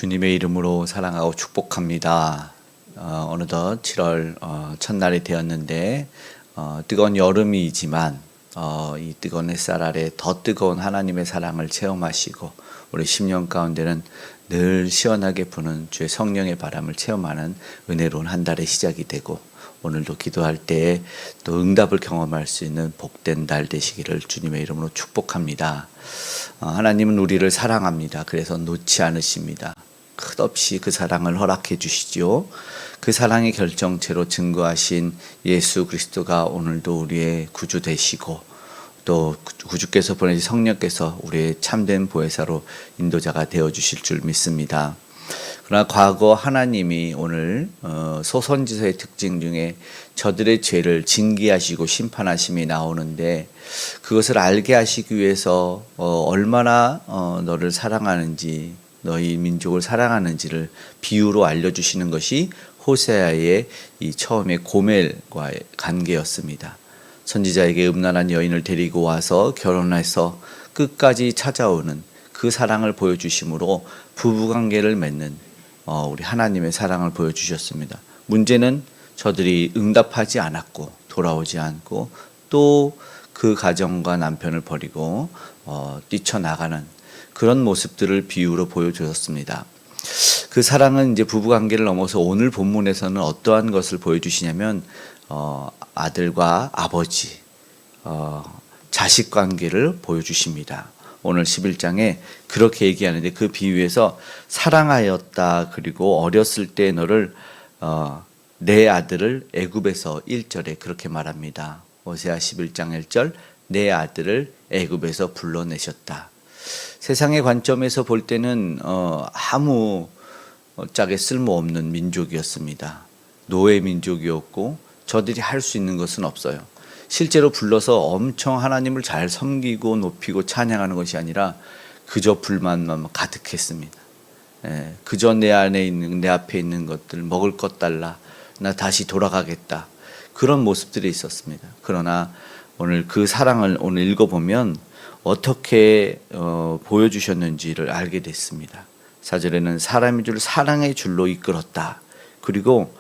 주님의 이름으로 사랑하고 축복합니다. 어느덧 7월 첫날이 되었는데 뜨거운 여름이지만 이 뜨거운 햇살 아래 더 뜨거운 하나님의 사랑을 체험하시고 우리 10년 가운데는 늘 시원하게 부는 주의 성령의 바람을 체험하는 은혜로운 한 달의 시작이 되고 오늘도 기도할 때에 또 응답을 경험할 수 있는 복된 날 되시기를 주님의 이름으로 축복합니다. 하나님은 우리를 사랑합니다. 그래서 놓지 않으십니다. 끝없이 그 사랑을 허락해 주시죠. 그 사랑의 결정체로 증거하신 예수 그리스도가 오늘도 우리의 구주 되시고 또 구주께서 보내신 성령께서 우리의 참된 보혜사로 인도자가 되어주실 줄 믿습니다. 그러나 과거 하나님이 오늘 소선지서의 특징 중에 저들의 죄를 징계하시고 심판하심이 나오는데 그것을 알게 하시기 위해서 얼마나 너를 사랑하는지 너희 민족을 사랑하는지를 비유로 알려주시는 것이 호세아의 이 처음의 고멜과의 관계였습니다. 선지자에게 음란한 여인을 데리고 와서 결혼해서 끝까지 찾아오는 그 사랑을 보여주심으로 부부관계를 맺는 우리 하나님의 사랑을 보여주셨습니다. 문제는 저들이 응답하지 않았고 돌아오지 않고 또 그 가정과 남편을 버리고 뛰쳐나가는 그런 모습들을 비유로 보여주셨습니다. 그 사랑은 이제 부부관계를 넘어서 오늘 본문에서는 어떠한 것을 보여주시냐면 아들과 아버지, 자식 관계를 보여주십니다. 오늘 11장에 그렇게 얘기하는데 그 비유에서 사랑하였다 그리고 어렸을 때 너를 내 아들을 애굽에서 1절에 그렇게 말합니다. 호세아 11장 1절 내 아들을 애굽에서 불러내셨다. 세상의 관점에서 볼 때는 아무 짝에 쓸모없는 민족이었습니다. 노예 민족이었고 저들이 할 수 있는 것은 없어요. 실제로 불러서 엄청 하나님을 잘 섬기고 높이고 찬양하는 것이 아니라 그저 불만만 가득했습니다. 그저 내 안에 있는 내 앞에 있는 것들 먹을 것 달라 나 다시 돌아가겠다 그런 모습들이 있었습니다. 그러나 오늘 그 사랑을 오늘 읽어보면 어떻게 보여주셨는지를 알게 됐습니다. 4절에는 사람인 줄 사랑의 줄로 이끌었다. 그리고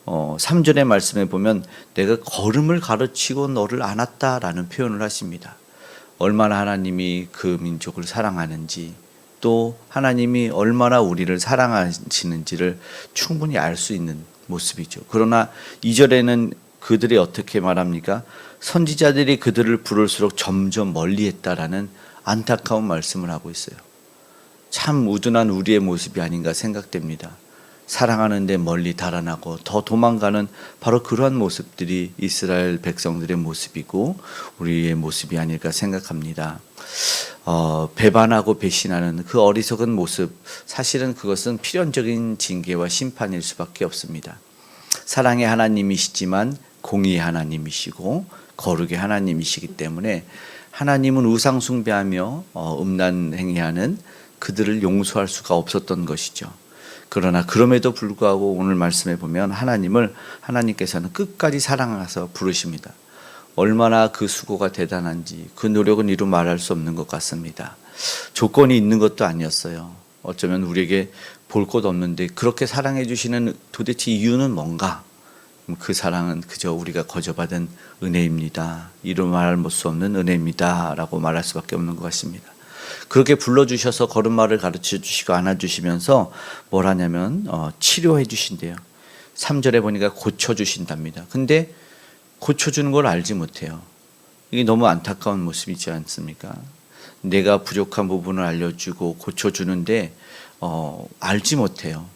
3절의 말씀에 보면 내가 걸음을 가르치고 너를 안았다라는 표현을 하십니다. 얼마나 하나님이 그 민족을 사랑하는지 또 하나님이 얼마나 우리를 사랑하시는지를 충분히 알 수 있는 모습이죠. 그러나 2절에는 그들이 어떻게 말합니까? 선지자들이 그들을 부를수록 점점 멀리했다라는 안타까운 말씀을 하고 있어요. 참 우둔한 우리의 모습이 아닌가 생각됩니다. 사랑하는데 멀리 달아나고 더 도망가는 바로 그러한 모습들이 이스라엘 백성들의 모습이고 우리의 모습이 아닐까 생각합니다. 배반하고 배신하는 그 어리석은 모습, 사실은 그것은 필연적인 징계와 심판일 수밖에 없습니다. 사랑의 하나님이시지만 공의의 하나님이시고 거룩의 하나님이시기 때문에 하나님은 우상 숭배하며 음란 행위하는 그들을 용서할 수가 없었던 것이죠. 그러나 그럼에도 불구하고 오늘 말씀에 보면 하나님께서는 끝까지 사랑하셔서 부르십니다. 얼마나 그 수고가 대단한지 그 노력은 이루 말할 수 없는 것 같습니다. 조건이 있는 것도 아니었어요. 어쩌면 우리에게 볼 것 없는데 그렇게 사랑해 주시는 도대체 이유는 뭔가? 그 사랑은 그저 우리가 거저받은 은혜입니다. 이루 말할 수 없는 은혜입니다. 라고 말할 수밖에 없는 것 같습니다. 그렇게 불러주셔서 걸음마를 가르쳐 주시고 안아주시면서 뭘 하냐면 치료해 주신대요. 3절에 보니까 고쳐주신답니다. 근데 고쳐주는 걸 알지 못해요. 이게 너무 안타까운 모습이지 않습니까? 내가 부족한 부분을 알려주고 고쳐주는데 알지 못해요.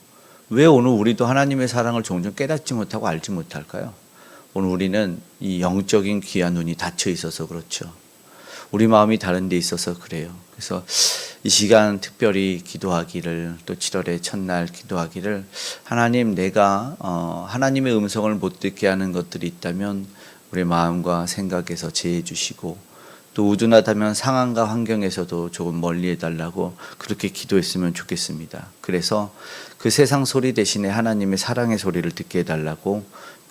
왜 오늘 우리도 하나님의 사랑을 종종 깨닫지 못하고 알지 못할까요? 오늘 우리는 이 영적인 귀와 눈이 닫혀 있어서 그렇죠. 우리 마음이 다른 데 있어서 그래요. 그래서 이 시간 특별히 기도하기를 또 7월의 첫날 기도하기를 하나님 내가 하나님의 음성을 못 듣게 하는 것들이 있다면 우리 마음과 생각에서 제해 주시고 또 우둔하다면 상황과 환경에서도 조금 멀리 해달라고 그렇게 기도했으면 좋겠습니다. 그래서 그 세상 소리 대신에 하나님의 사랑의 소리를 듣게 해달라고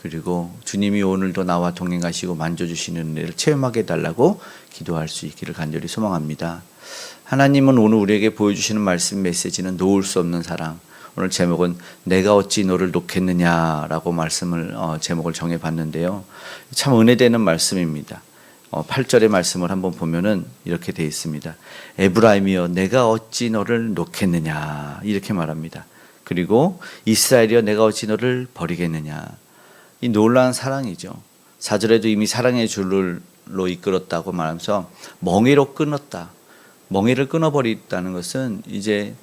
그리고 주님이 오늘도 나와 동행하시고 만져주시는 은혜를 체험하게 해달라고 기도할 수 있기를 간절히 소망합니다. 하나님은 오늘 우리에게 보여주시는 말씀 메시지는 놓을 수 없는 사랑. 오늘 제목은 내가 어찌 너를 놓겠느냐라고 제목을 정해봤는데요. 참 은혜되는 말씀입니다. 8절의 말씀을 한번 보면은 이렇게 되어 있습니다. 에브라임이여 내가 어찌 너를 놓겠느냐 이렇게 말합니다. 그리고 이스라엘이여 내가 어찌 너를 버리겠느냐. 이 놀라운 사랑이죠. 4절에도 이미 사랑의 줄로 이끌었다고 말하면서 멍에로 끊었다. 멍에를 끊어버리다는 것은 이제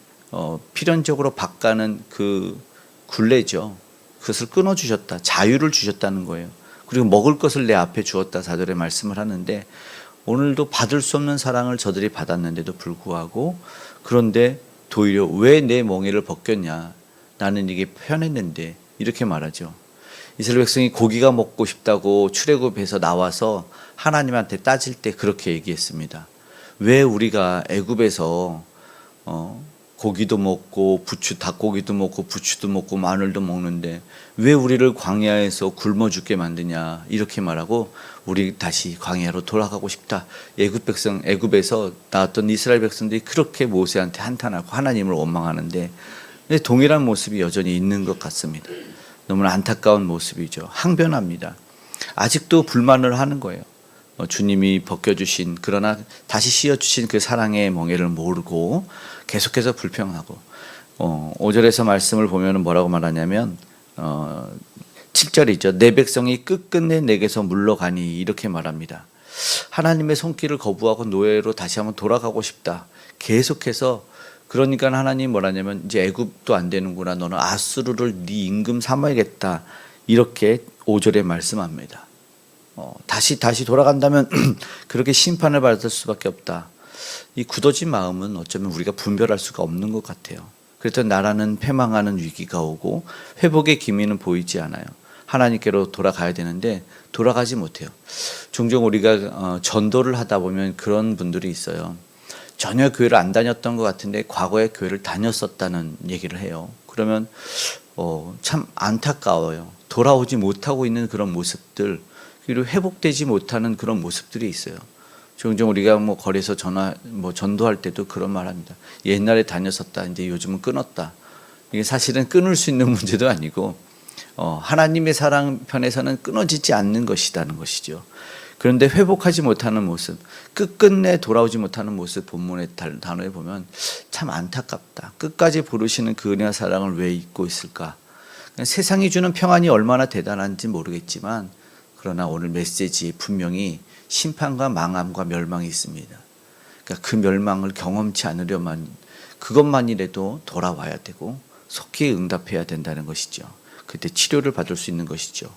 필연적으로 바가는 그 굴레죠. 그것을 끊어주셨다. 자유를 주셨다는 거예요. 그리고 먹을 것을 내 앞에 주었다. 4절에 말씀을 하는데 오늘도 받을 수 없는 사랑을 저들이 받았는데도 불구하고 그런데 도리어 왜 내 멍에를 벗겼냐. 나는 이게 편했는데 이렇게 말하죠. 이스라엘 백성이 고기가 먹고 싶다고 출애굽에서 나와서 하나님한테 따질 때 그렇게 얘기했습니다. 왜 우리가 애굽에서 고기도 먹고 닭고기도 먹고 부추도 먹고 마늘도 먹는데 왜 우리를 광야에서 굶어 죽게 만드냐 이렇게 말하고 우리 다시 광야로 돌아가고 싶다. 애굽에서 나왔던 이스라엘 백성들이 그렇게 모세한테 한탄하고 하나님을 원망하는데 동일한 모습이 여전히 있는 것 같습니다. 너무나 안타까운 모습이죠. 항변합니다. 아직도 불만을 하는 거예요. 주님이 벗겨주신 그러나 다시 씌워주신 그 사랑의 멍에를 모르고 계속해서 불평하고 5절에서 말씀을 보면 뭐라고 말하냐면 7절이죠. 내 백성이 끝끝내 내게서 물러가니 이렇게 말합니다. 하나님의 손길을 거부하고 노예로 다시 한번 돌아가고 싶다. 계속해서 그러니까 하나님 뭐라냐면 이제 애굽도 안 되는구나. 너는 아수르를 네 임금 삼아야겠다. 이렇게 5절에 말씀합니다. 다시 돌아간다면 그렇게 심판을 받을 수밖에 없다. 이 굳어진 마음은 어쩌면 우리가 분별할 수가 없는 것 같아요. 그래서 나라는 패망하는 위기가 오고 회복의 기미는 보이지 않아요. 하나님께로 돌아가야 되는데 돌아가지 못해요. 종종 우리가 전도를 하다 보면 그런 분들이 있어요. 전혀 교회를 안 다녔던 것 같은데 과거에 교회를 다녔었다는 얘기를 해요. 그러면 참 안타까워요. 돌아오지 못하고 있는 그런 모습들, 그리고 회복되지 못하는 그런 모습들이 있어요. 종종 우리가 거리에서 전도할 때도 그런 말합니다. 옛날에 다녔었다, 이제 요즘은 끊었다. 이게 사실은 끊을 수 있는 문제도 아니고 하나님의 사랑 편에서는 끊어지지 않는 것이라는 것이죠. 그런데 회복하지 못하는 모습, 끝끝내 돌아오지 못하는 모습 본문의 단어에 보면 참 안타깝다. 끝까지 부르시는 그 은혜와 사랑을 왜 잊고 있을까? 세상이 주는 평안이 얼마나 대단한지 모르겠지만 그러나 오늘 메시지에 분명히 심판과 망함과 멸망이 있습니다. 그러니까 그 멸망을 경험치 않으려면 그것만이라도 돌아와야 되고 속히 응답해야 된다는 것이죠. 그때 치료를 받을 수 있는 것이죠.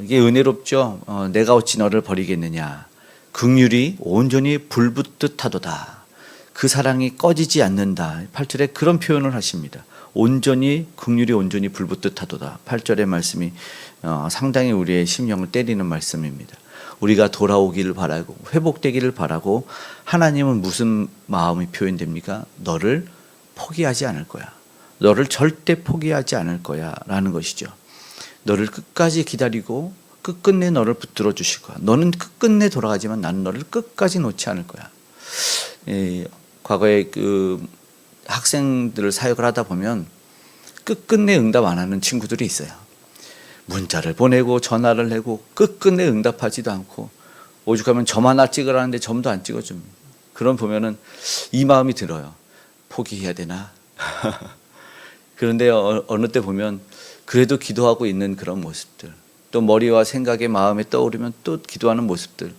이게 은혜롭죠. 내가 어찌 너를 버리겠느냐. 긍휼이 온전히 불붙듯 하도다. 그 사랑이 꺼지지 않는다. 8절에 그런 표현을 하십니다. 긍휼이 온전히 불붙듯 하도다. 8절의 말씀이 상당히 우리의 심령을 때리는 말씀입니다. 우리가 돌아오기를 바라고 회복되기를 바라고 하나님은 무슨 마음이 표현됩니까? 너를 포기하지 않을 거야. 너를 절대 포기하지 않을 거야 라는 것이죠. 너를 끝까지 기다리고 끝끝내 너를 붙들어 주실 거야. 너는 끝끝내 돌아가지만 나는 너를 끝까지 놓지 않을 거야. 과거에 그 학생들을 사역을 하다 보면 끝끝내 응답 안 하는 친구들이 있어요. 문자를 보내고 전화를 하고 끝끝내 응답하지도 않고 오죽하면 점 하나 찍으라는데 점도 안 찍어줍니다. 그런 보면은 이 마음이 들어요. 포기해야 되나? 그런데 어느 때 보면 그래도 기도하고 있는 그런 모습들, 또 머리와 생각에 마음에 떠오르면 또 기도하는 모습들.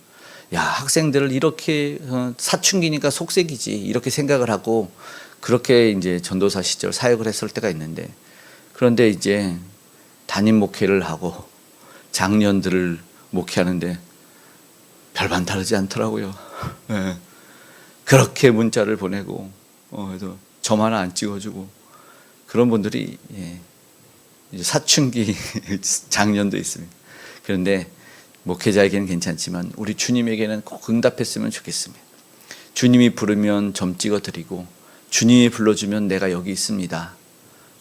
야, 학생들을 이렇게 사춘기니까 속색이지 이렇게 생각을 하고 그렇게 이제 전도사 시절 사역을 했을 때가 있는데, 그런데 이제 담임 목회를 하고 장년들을 목회하는데 별반 다르지 않더라고요. 네. 그렇게 문자를 보내고 그래도 점 하나 안 찍어주고 그런 분들이 이제 사춘기 장년도 있습니다. 그런데 목회자에게는 괜찮지만 우리 주님에게는 꼭 응답했으면 좋겠습니다. 주님이 부르면 점 찍어드리고 주님이 불러주면 내가 여기 있습니다.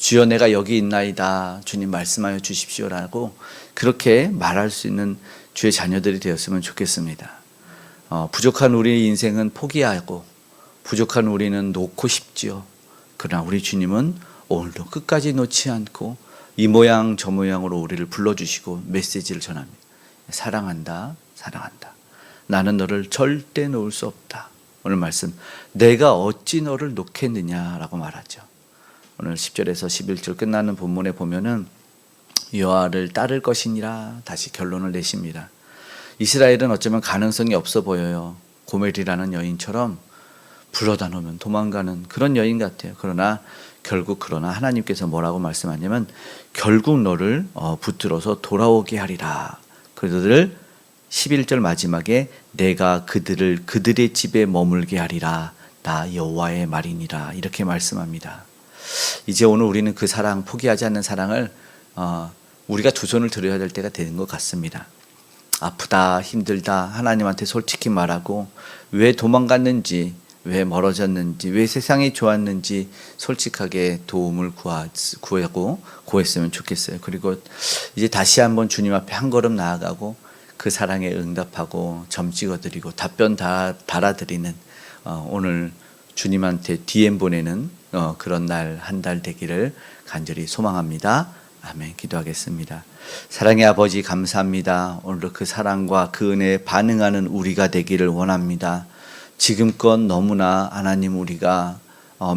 주여 내가 여기 있나이다. 주님 말씀하여 주십시오라고 그렇게 말할 수 있는 주의 자녀들이 되었으면 좋겠습니다. 부족한 우리의 인생은 포기하고 부족한 우리는 놓고 싶지요. 그러나 우리 주님은 오늘도 끝까지 놓지 않고 이 모양 저 모양으로 우리를 불러주시고 메시지를 전합니다. 사랑한다, 사랑한다. 나는 너를 절대 놓을 수 없다. 오늘 말씀, 내가 어찌 너를 놓겠느냐라고 말하죠. 오늘 10절에서 11절 끝나는 본문에 보면은 여호와를 따를 것이니라 다시 결론을 내십니다. 이스라엘은 어쩌면 가능성이 없어 보여요. 고멜이라는 여인처럼 불러다 놓으면 도망가는 그런 여인 같아요. 그러나 하나님께서 뭐라고 말씀하냐면 결국 너를 붙들어서 돌아오게 하리라. 그들을 11절 마지막에 내가 그들의 집에 머물게 하리라. 나 여호와의 말이니라. 이렇게 말씀합니다. 이제 오늘 우리는 그 사랑, 포기하지 않는 사랑을 우리가 두 손을 들어야 될 때가 되는 것 같습니다. 아프다, 힘들다, 하나님한테 솔직히 말하고 왜 도망갔는지, 왜 멀어졌는지, 왜 세상이 좋았는지 솔직하게 도움을 구했으면 좋겠어요. 그리고 이제 다시 한번 주님 앞에 한 걸음 나아가고 그 사랑에 응답하고 점 찍어드리고 답변 다 달아드리는 오늘 주님한테 DM 보내는 그런 날 한 달 되기를 간절히 소망합니다. 아멘. 기도하겠습니다. 사랑의 아버지 감사합니다. 오늘도 그 사랑과 그 은혜에 반응하는 우리가 되기를 원합니다. 지금껏 너무나 하나님 우리가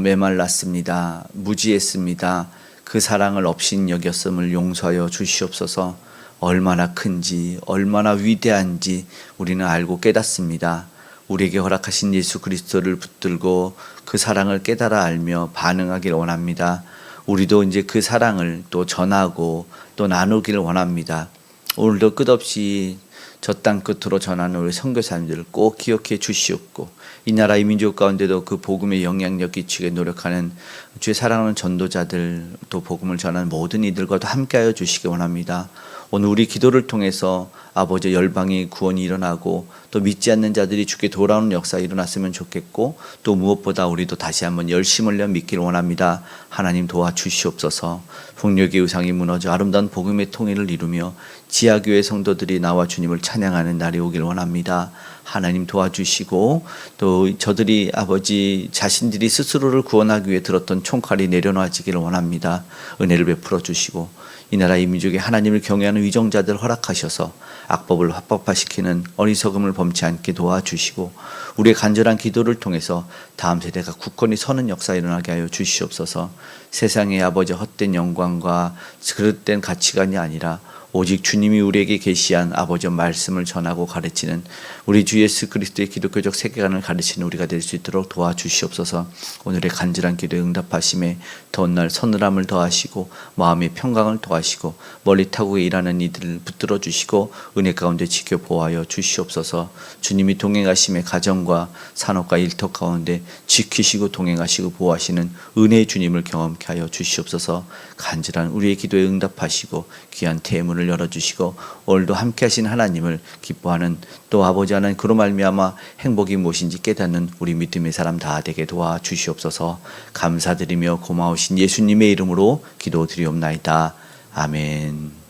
메말랐습니다. 무지했습니다. 그 사랑을 없인 여겼음을 용서하여 주시옵소서. 얼마나 큰지 얼마나 위대한지 우리는 알고 깨닫습니다. 우리에게 허락하신 예수 그리스도를 붙들고 그 사랑을 깨달아 알며 반응하길 원합니다. 우리도 이제 그 사랑을 또 전하고 또 나누기를 원합니다. 오늘도 끝없이 저 땅 끝으로 전하는 우리 선교사님들을 꼭 기억해 주시옵고 이 나라 이 민족 가운데도 그 복음의 영향력 끼치게 노력하는 주의 사랑하는 전도자들 또 복음을 전하는 모든 이들과도 함께하여 주시기 원합니다. 오늘 우리 기도를 통해서 아버지 열방의 구원이 일어나고 또 믿지 않는 자들이 주께 돌아오는 역사가 일어났으면 좋겠고 또 무엇보다 우리도 다시 한번 열심을 내 믿기를 원합니다. 하나님 도와주시옵소서. 폭력의 의상이 무너져 아름다운 복음의 통일을 이루며 지하교회 성도들이 나와 주님을 찬양하는 날이 오길 원합니다. 하나님 도와주시고 또 저들이 아버지 자신들이 스스로를 구원하기 위해 들었던 총칼이 내려놔지기를 원합니다. 은혜를 베풀어 주시고 이 나라 이 민족에 하나님을 경외하는 위정자들 허락하셔서 악법을 합법화시키는 어리석음을 범치 않게 도와주시고 우리의 간절한 기도를 통해서 다음 세대가 굳건히 서는 역사 일어나게 하여 주시옵소서. 세상의 아버지 헛된 영광과 그릇된 가치관이 아니라 오직 주님이 우리에게 계시한 아버지 말씀을 전하고 가르치는 우리 주 예수 그리스도의 기독교적 세계관을 가르치는 우리가 될 수 있도록 도와주시옵소서. 오늘의 간절한 기도에 응답하심에 더운 날 서늘함을 더하시고 마음의 평강을 더하시고 멀리 타고 일하는 이들을 붙들어 주시고 은혜 가운데 지켜 보호하여 주시옵소서. 주님이 동행하심에 가정과 산업과 일터 가운데 지키시고 동행하시고 보호하시는 은혜의 주님을 경험케 하여 주시옵소서. 간절한 우리의 기도에 응답하시고 귀한 태문을 열어주시고 오늘도 함께 하신 하나님을 기뻐하는 또 아버지 하나님 그로 말미암아 행복이 무엇인지 깨닫는 우리 믿음의 사람 다 되게 도와주시옵소서. 감사드리며 고마우신 예수님의 이름으로 기도드리옵나이다. 아멘.